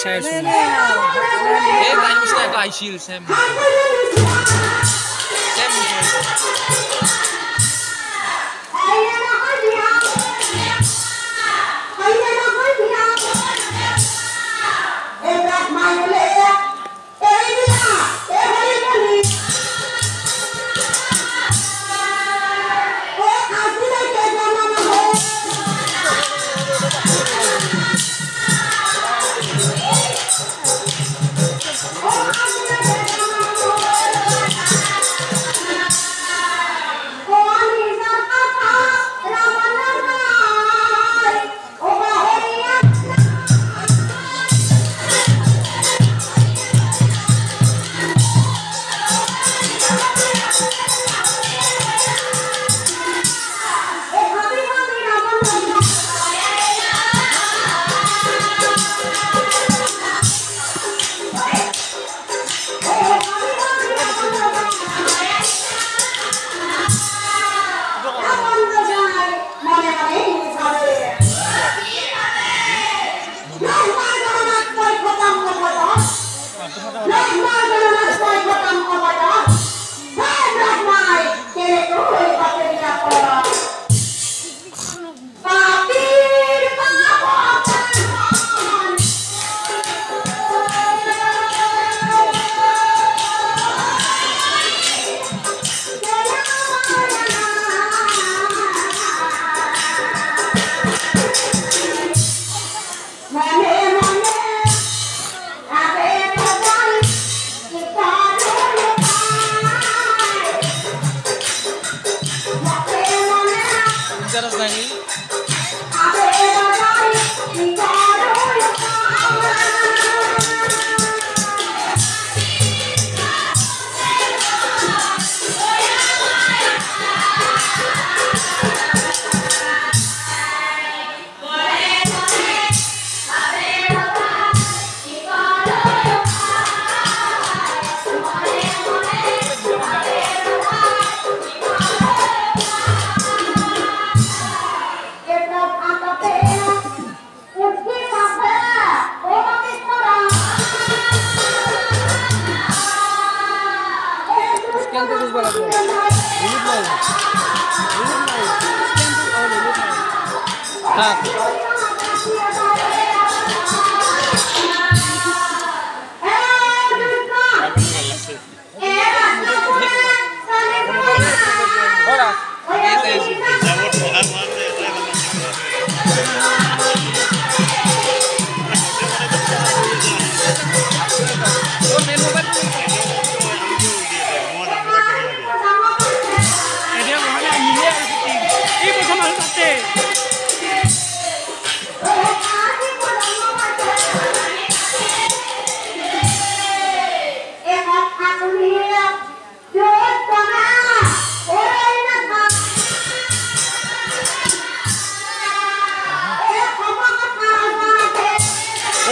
Saya semua. Tadi mesti ada hasil Sam.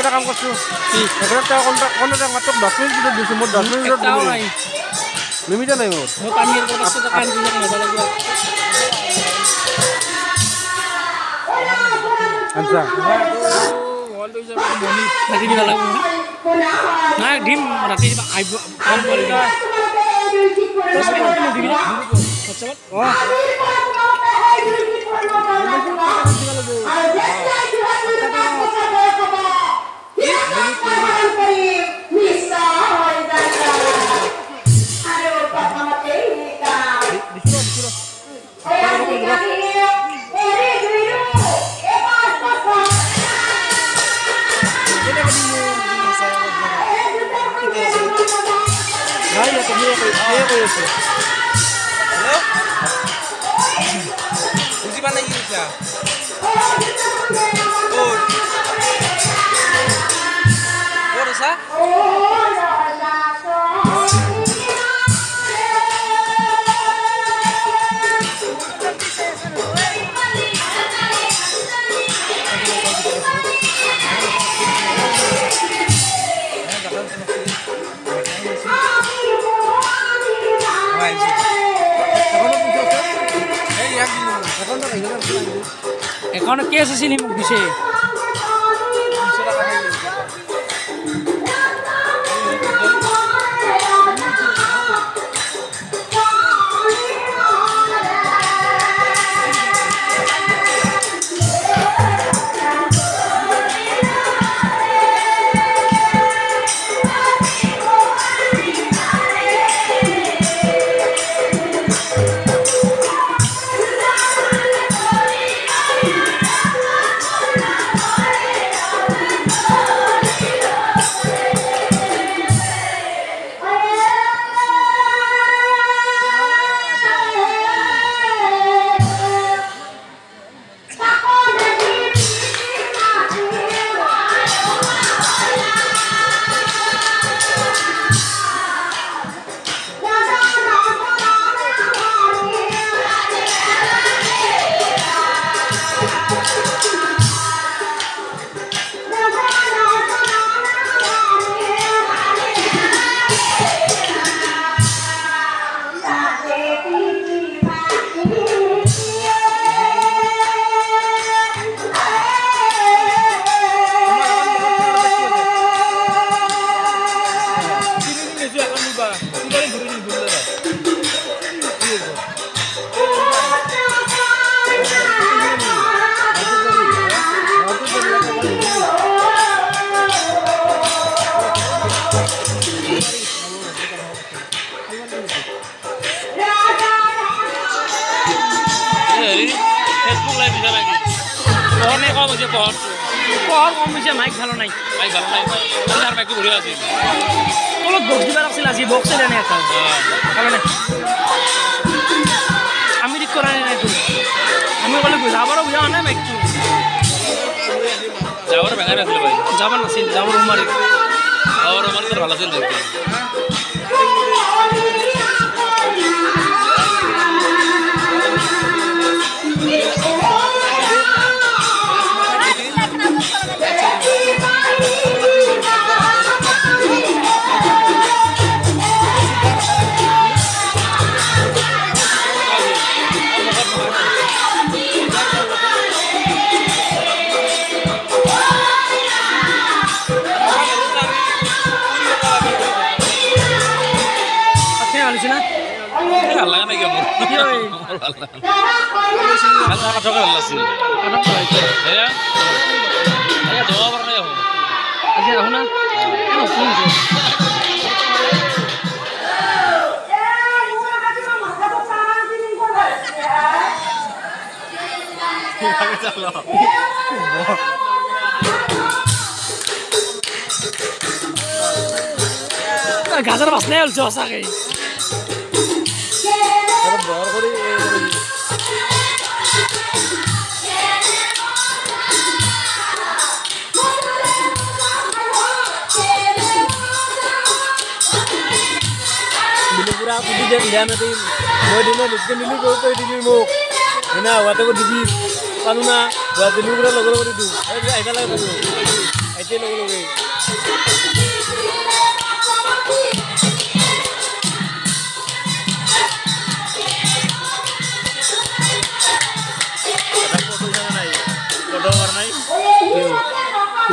Kamu kusu, karena tahu kontrak yang ngatur dasmin sudah disemut dasmin sudah tahu lah. Mimi jangan ikut. Mau panggil ke pasukan punya masalah gua. Ansa. পোৱালিটো হিচাপে মণি ৰাতি দিব লাগিব নাই দিম ৰাতি আহিব কাম কৰি দিম বুজি পা নাই কি কৈছা ক'ত আছা একাউণ্টত কেছ আছিল মোক দিছে ফেসবুক লাইভ দিছে নাকি এনে কম হৈছে পহৰ কম হৈছে মাইক ভালো নাই আর মাইকটো বঢ়িয়া আছিল অলপ বক্স দিবার আছিল আজি বক্স এনে এটা কারণে আমি ঠিক করা নাই তো আমি বলে যাবারও বুঝা নাই মাইকটো যাবার ভেঙা রাখলে ভাই যাবার নাছিল যাবার উমারে তো ভালো ছিল দেখতে Allah kan lagi amor. Iya. Allah kan juga Allah sih. Ada apa? Ya. Ya doa warna ya. Aja aku na. Ano pun sih. Gajar basne olcho asake. বড় করে পুরা পুটি যে দিয়া নাতি মই দিনে লিখতে মিলি কই দিবি মোক না ওয়াতে কো দিবি পানু না ওয়া দিলু পুরা লগৰ কৰি দিও আইতা লাগে দিও আইতে লগ লগে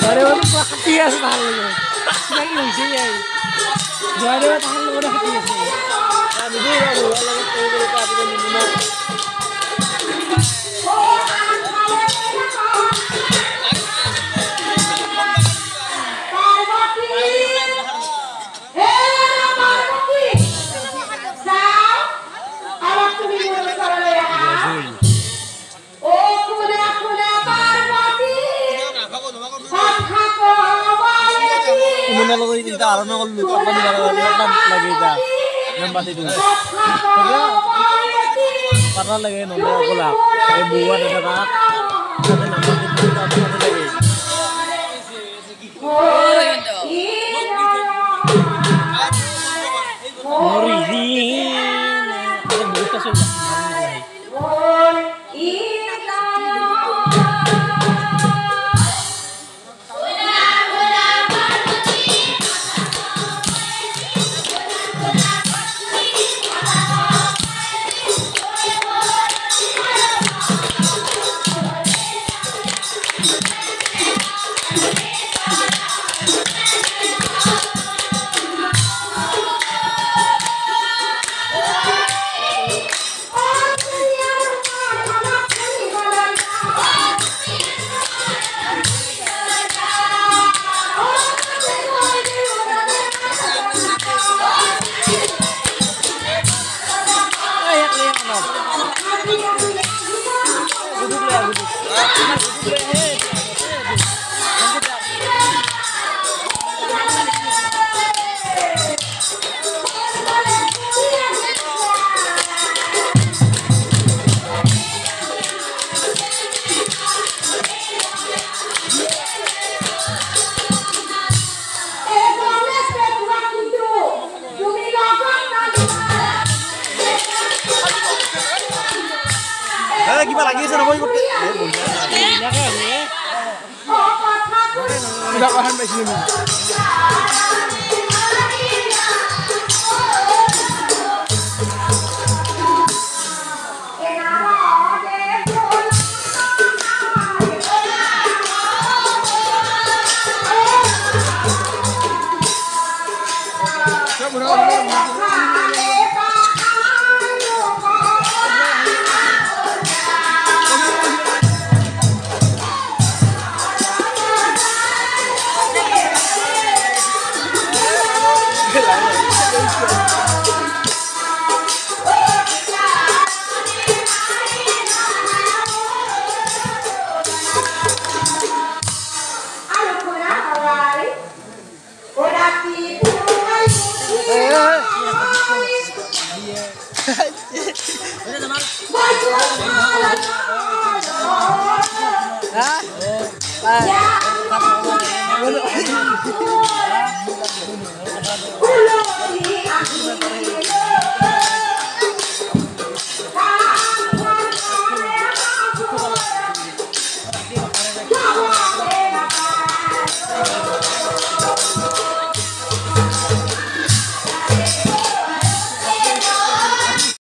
Dari waktu perhatian sekali. Yang lucu ya. Dari waktu tahan udah hati sih. Kami dulu lagi kalau apa pun minum. Muna lo itu kita arana kalau lupa kan lagi kita nampak itu. Karena lagi nomor aku lah. Buat ada kak. Ada nampak itu apa lagi. Morizin. Ada buta sudah. Gimana lagi sih namanya ikut? Tidak paham di sini.